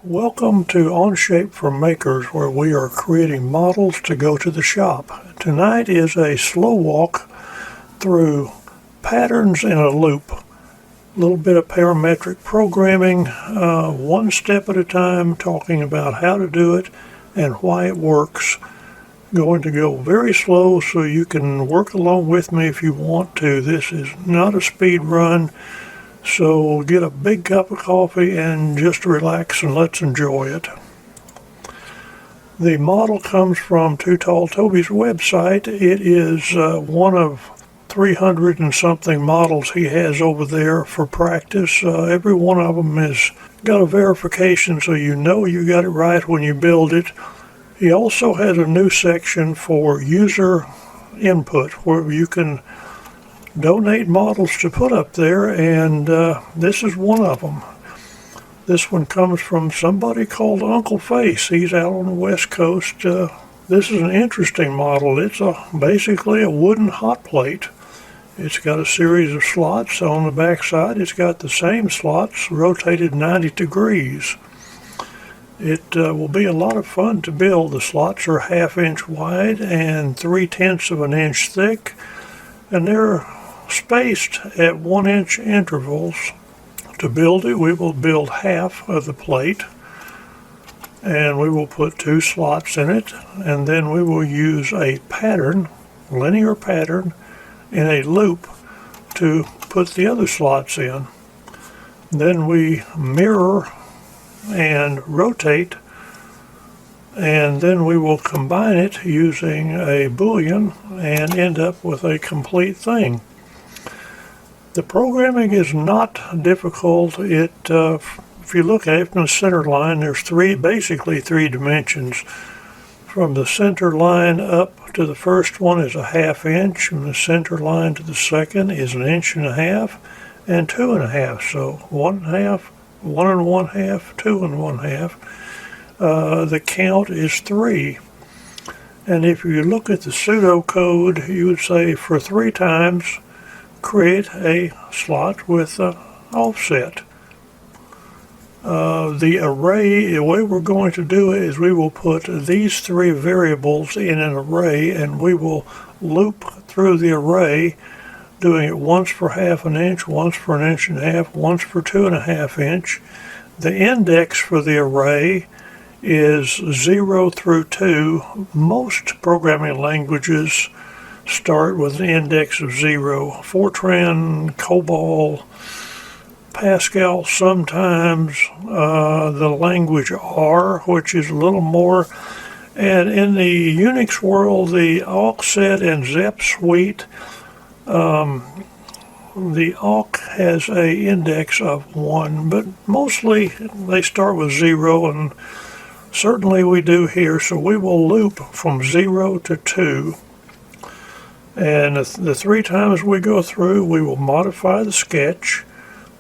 Welcome to Onshape for Makers, where we are creating models to go to the shop. Tonight is a slow walk through patterns in a loop. A little bit of parametric programming, one step at a time, talking about how to do it and why it works. Going to go very slow so you can work along with me if you want to. This is not a speed run. So get a big cup of coffee and just relax and let's enjoy it. The model comes from Toby's website. It is one of 300 and something models he has over there for practice. Every one of them has got a verification so you know you got it right when you build it. He also has a new section for user input where you can donate models to put up there, and this is one of them. This one comes from somebody called Uncle Face. He's out on the West Coast. This is an interesting model. It's basically a wooden hot plate. It's got a series of slots on the back side. It's got the same slots rotated 90 degrees. It will be a lot of fun to build. The slots are 1/2 inch wide and 3/10 of an inch thick, and they're spaced at 1 inch intervals. To build it, we will build half of the plate and we will put 2 slots in it, and then we will use a pattern, linear pattern, in a loop to put the other slots in. Then we mirror and rotate, and then we will combine it using a Boolean and end up with a complete thing. The programming is not difficult. If you look at it from the center line, there's basically three dimensions. From the center line up to the first one is a 1/2 inch. From the center line to the second is 1.5 inches and 2.5. So 1/2, 1 1/2, 2 1/2. The count is 3. And if you look at the pseudocode, you would say for 3 times, create a slot with an offset. The array, the way we're going to do it is we will put these 3 variables in an array, and we will loop through the array, doing it once for 1/2 inch, once for 1.5 inches, once for 2.5 inches. The index for the array is 0 through 2. Most programming languages start with an index of 0. Fortran, COBOL, Pascal sometimes, the language R, which is a little more. And in the Unix world, the offset and ZEP suite, the awk has a index of 1, but mostly they start with 0, and certainly we do here. So we will loop from 0 to 2. And the 3 times we go through, we will modify the sketch.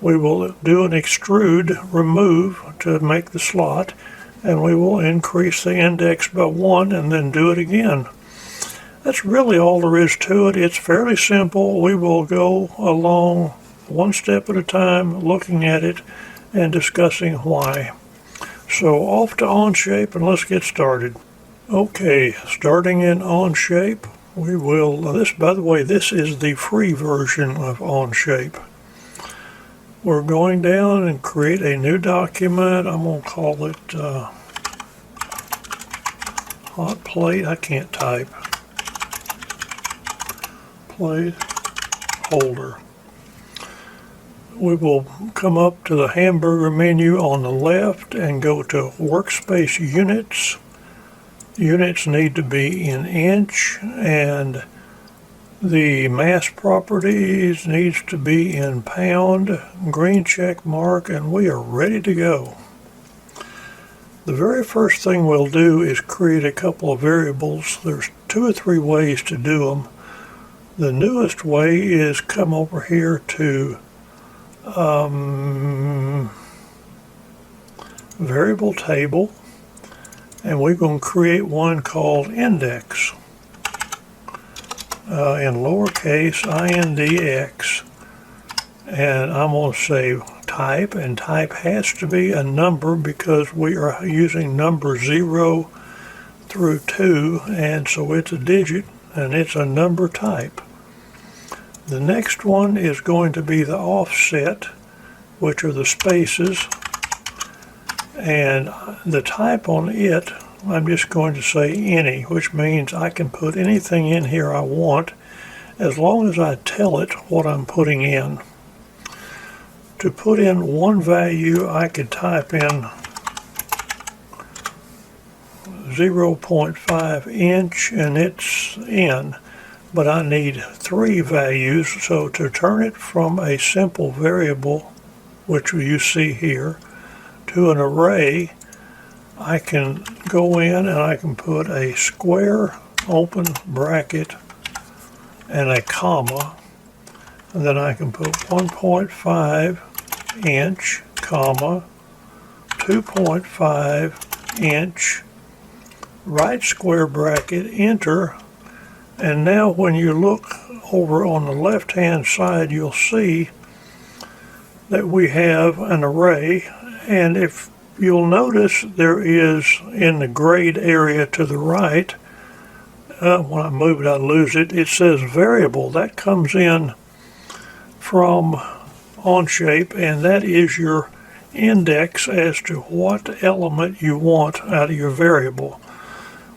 We will do an extrude remove to make the slot, and we will increase the index by 1 and then do it again. That's really all there is to it. It's fairly simple. We will go along one step at a time, looking at it and discussing why. So off to Onshape and let's get started. Okay, starting in Onshape. We will, by the way, this is the free version of Onshape. We're going down and create a new document. I'm going to call it hot plate. I can't type. Plate holder. We will come up to the hamburger menu on the left and go to workspace units. Units need to be in inch, and the mass properties needs to be in pound, green check mark, and we are ready to go. The very first thing we'll do is create a couple of variables. There's 2 or 3 ways to do them. The newest way is come over here to variable table, and we're going to create one called index in lowercase indx, and I'm going to say type, and type has to be a number because we are using number 0 through 2, and so it's a digit and it's a number type. The next one is going to be the offset, which are the spaces, and the type on it, I'm just going to say any, which means I can put anything in here I want as long as I tell it what I'm putting in. To put in one value, I could type in 0.5 inch and it's in, but I need 3 values. So to turn it from a simple variable, which you see here, to an array, I can go in and I can put a square open bracket and a comma, and then I can put 1.5 inch, comma, 2.5 inch, right square bracket, enter, and now when you look over on the left hand side, you'll see that we have an array, and if you'll notice there is in the grayed area to the right, when I move it I lose it, it says variable. That comes in from Onshape, and that is your index as to what element you want out of your variable.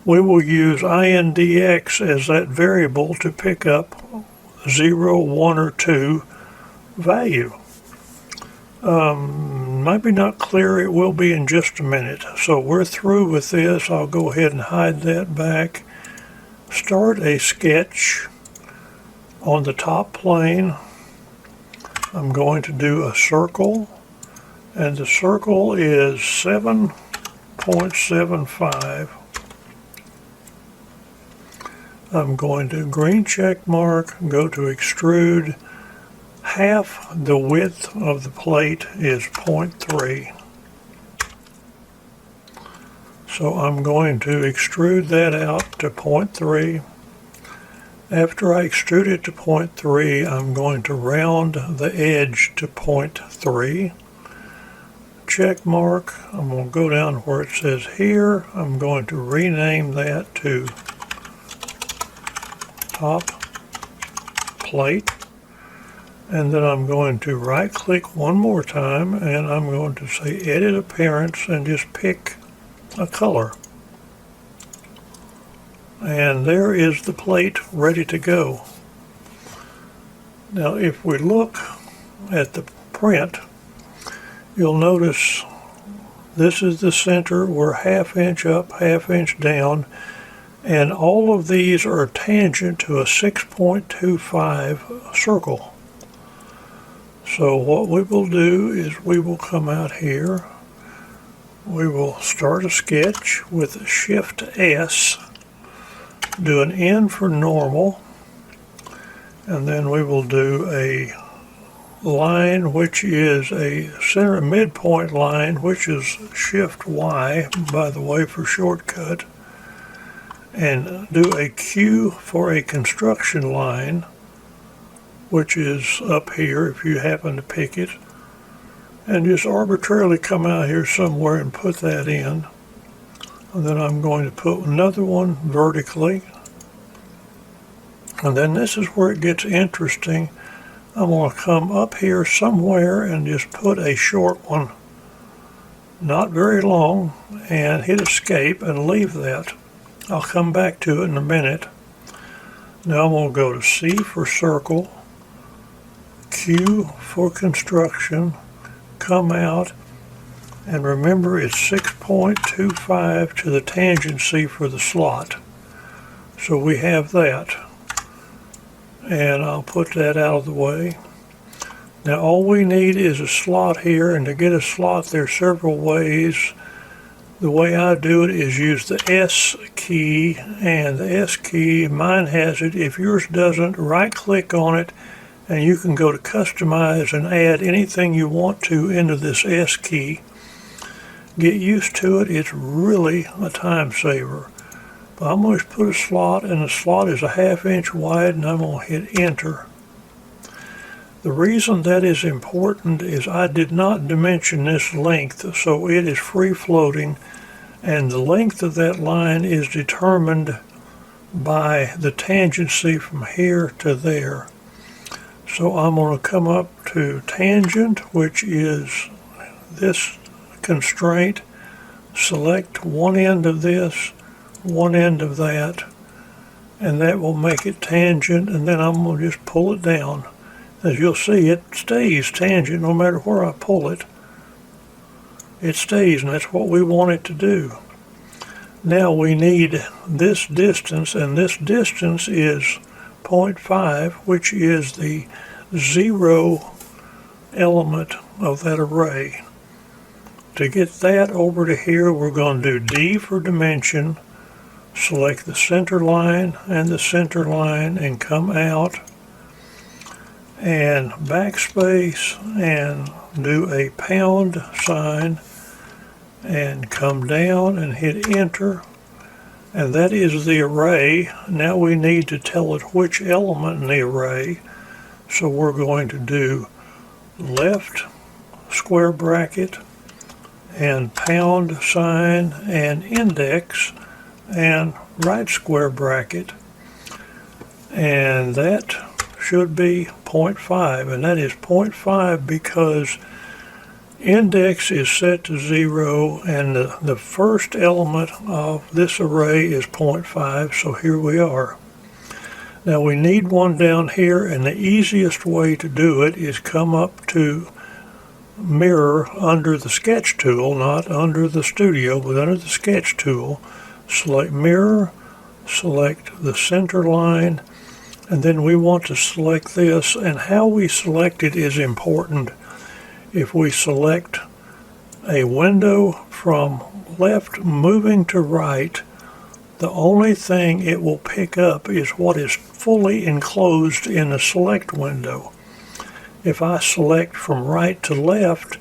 We will use index as that variable to pick up 0, 1, or 2 value. Might be not clear, it will be in just a minute. So we're through with this. I'll go ahead and hide that back. Start a sketch on the top plane. I'm going to do a circle, and the circle is 7.75. I'm going to green check mark, go to extrude. Half the width of the plate is 0.3. So I'm going to extrude that out to 0.3. After I extrude it to 0.3, I'm going to round the edge to 0.3. Check mark. I'm going to go down where it says here. I'm going to rename that to top plate. And then I'm going to right click one more time, and I'm going to say edit appearance and just pick a color. And there is the plate ready to go. Now if we look at the print, you'll notice this is the center. We're ½ inch up, ½ inch down, and all of these are tangent to a 6.25 circle. So what we will do is we will come out here, we will start a sketch with Shift S, do an N for normal, and then we will do a line which is a center midpoint line, which is Shift Y, by the way, for shortcut, and do a Q for a construction line, which is up here if you happen to pick it, and just arbitrarily come out here somewhere and put that in. And then I'm going to put another one vertically, and then this is where it gets interesting. I'm going to come up here somewhere and just put a short one, not very long, and hit escape and leave that. I'll come back to it in a minute. Now I'm going to go to C for circle, Q for construction, come out, and remember it's 6.25 to the tangency for the slot. So we have that. And I'll put that out of the way. Now all we need is a slot here, and to get a slot there are several ways. The way I do it is use the S key, and the S key, mine has it. If yours doesn't, right click on it, and you can go to customize and add anything you want to into this S key. Get used to it, it's really a time saver. But I'm going to put a slot, and the slot is a ½ inch wide, and I'm going to hit enter. The reason that is important is I did not dimension this length, so it is free floating, and the length of that line is determined by the tangency from here to there. So I'm going to come up to tangent, which is this constraint, select one end of this, one end of that, and that will make it tangent, and then I'm going to just pull it down. As you'll see, it stays tangent no matter where I pull it. It stays, and that's what we want it to do. Now we need this distance, and this distance is 0.5, which is the 0 element of that array. To get that over to here, we're going to do D for dimension, select the center line and the center line, and come out, and backspace, and do a pound sign, and come down and hit enter, and that is the array. Now we need to tell it which element in the array, so we're going to do left square bracket and pound sign and index and right square bracket, and that should be 0.5, and that is 0.5 because index is set to 0, and the first element of this array is 0.5, so here we are. Now we need one down here, and the easiest way to do it is come up to mirror under the sketch tool, not under the studio, but under the sketch tool. Select mirror, select the center line, and then we want to select this, and how we select it is important. If we select a window from left moving to right, the only thing it will pick up is what is fully enclosed in the select window. If I select from right to left,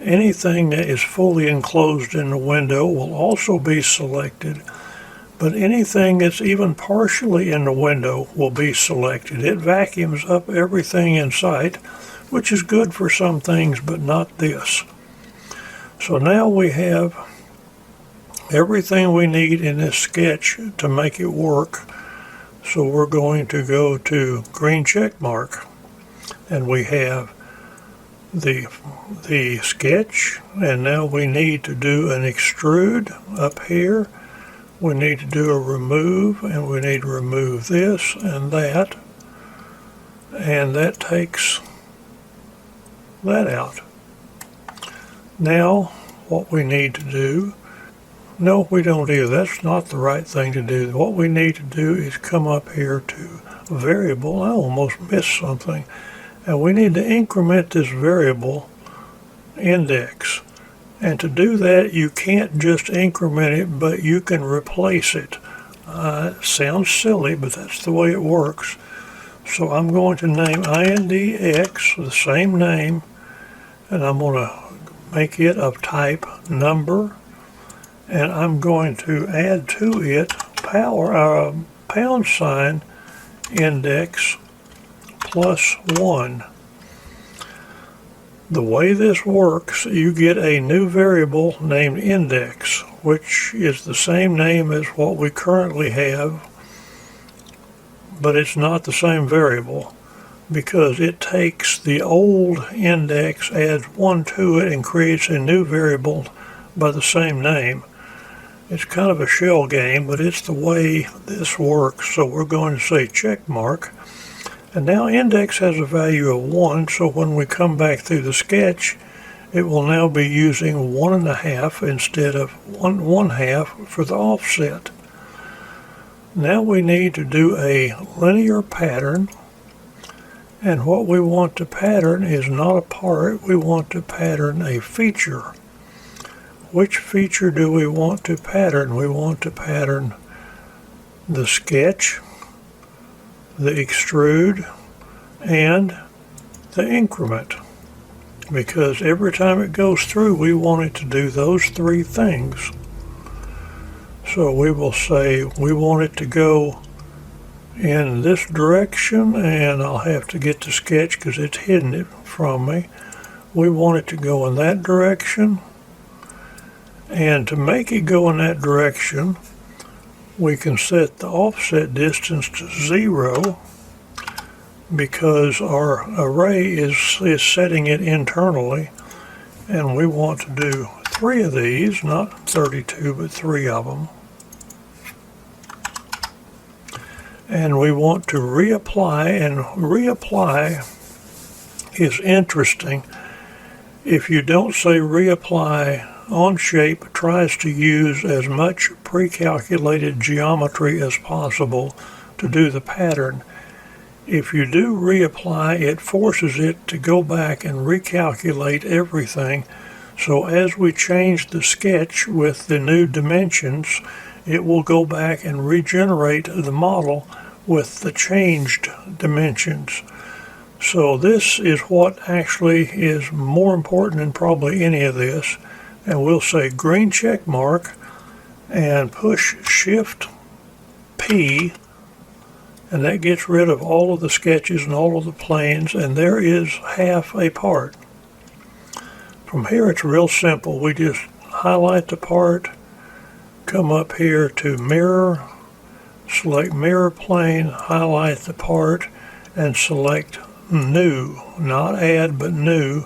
anything that is fully enclosed in the window will also be selected, but anything that's even partially in the window will be selected. It vacuums up everything in sight, which is good for some things, but not this. So now we have everything we need in this sketch to make it work. So we're going to go to green check mark, and we have the sketch, and now we need to do an extrude up here. We need to do a remove, and we need to remove this and that takes that out. Now what we need to do, no, we don't either. That's not the right thing to do. What we need to do is come up here to variable. I almost missed something. And we need to increment this variable index. And to do that, you can't just increment it, but you can replace it. It sounds silly, but that's the way it works. So I'm going to name INDX, the same name, and I'm going to make it of type number, and I'm going to add to it pound sign index plus 1. The way this works, you get a new variable named index, which is the same name as what we currently have, but it's not the same variable because it takes the old index, adds 1 to it, and creates a new variable by the same name. It's kind of a shell game, but it's the way this works. So we're going to say check mark. And now index has a value of 1, so when we come back through the sketch, it will now be using 1.5 instead of 1/2 for the offset. Now we need to do a linear pattern, and what we want to pattern is not a part, we want to pattern a feature. Which feature do we want to pattern? We want to pattern the sketch, the extrude, and the increment, because every time it goes through we want it to do those 3 things. So we will say we want it to go in this direction, and I'll have to get the sketch because it's hidden it from me. We want it to go in that direction, and to make it go in that direction, we can set the offset distance to 0 because our array is setting it internally, and we want to do 3 of these, not 32, but 3 of them. And we want to reapply, and reapply is interesting. If you don't say reapply, Onshape tries to use as much pre-calculated geometry as possible to do the pattern. If you do reapply, it forces it to go back and recalculate everything. So as we change the sketch with the new dimensions, it will go back and regenerate the model with the changed dimensions. So this is what actually is more important than probably any of this. And we'll say green check mark and push Shift P, and that gets rid of all of the sketches and all of the planes, and there is half a part. From here it's real simple. We just highlight the part, come up here to mirror, select mirror plane, highlight the part, and select new, not add but new,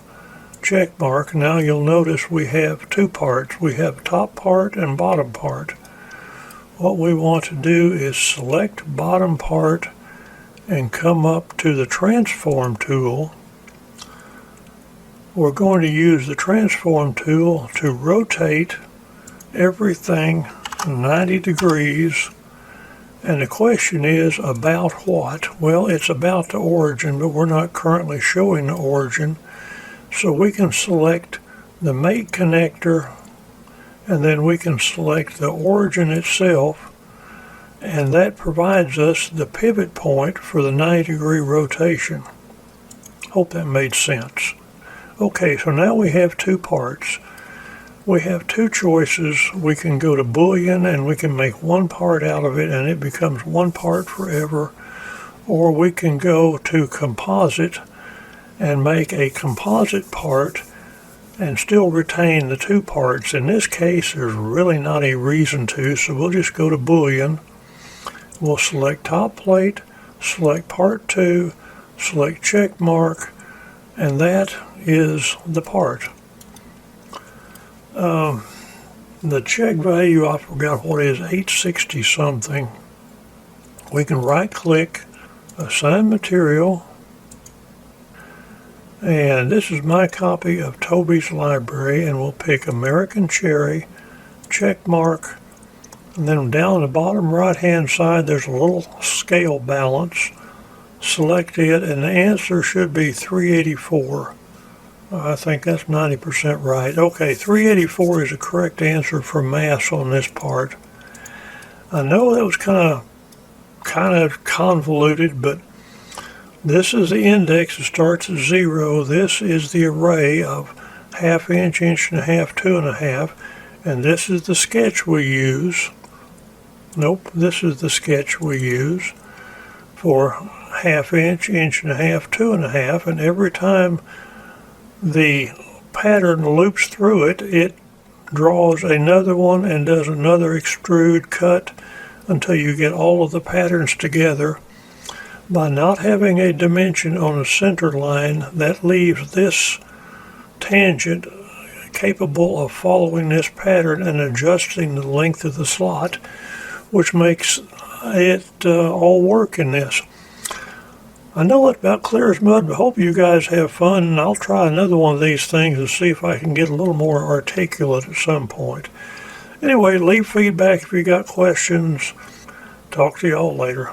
check mark. Now you'll notice we have 2 parts. We have top part and bottom part. What we want to do is select bottom part and come up to the transform tool. We're going to use the transform tool to rotate everything 90 degrees. And the question is about what? Well, it's about the origin, but we're not currently showing the origin. So we can select the mate connector, and then we can select the origin itself, and that provides us the pivot point for the 90-degree rotation. Hope that made sense. Okay, so now we have 2 parts. We have 2 choices. We can go to Boolean and we can make 1 part out of it and it becomes 1 part forever, or we can go to composite and make a composite part and still retain the 2 parts. In this case, there's really not a reason to, so we'll just go to Boolean. We'll select top plate, select part 2, select check mark, and that is the part. The check value, I forgot what it is, 860 something. We can right click, assign material, and this is my copy of Toby's library, and we'll pick American Cherry, check mark, and then down the bottom right hand side there's a little scale balance. Select it, and the answer should be 384. I think that's 90% right. Okay, 384 is the correct answer for mass on this part. I know that was kind of convoluted, but this is the index that starts at 0. This is the array of 1/2 inch, 1.5 inch, 2.5, and this is the sketch we use. Nope, this is the sketch we use for 1/2 inch, 1.5 inch, 2.5, and every time the pattern loops through it, it draws another one and does another extrude cut until you get all of the patterns together. By not having a dimension on a center line, that leaves this tangent capable of following this pattern and adjusting the length of the slot, which makes it all work in this. I know it's about clear as mud, but hope you guys have fun, and I'll try another one of these things and see if I can get a little more articulate at some point. Anyway, leave feedback if you got questions. Talk to y'all later.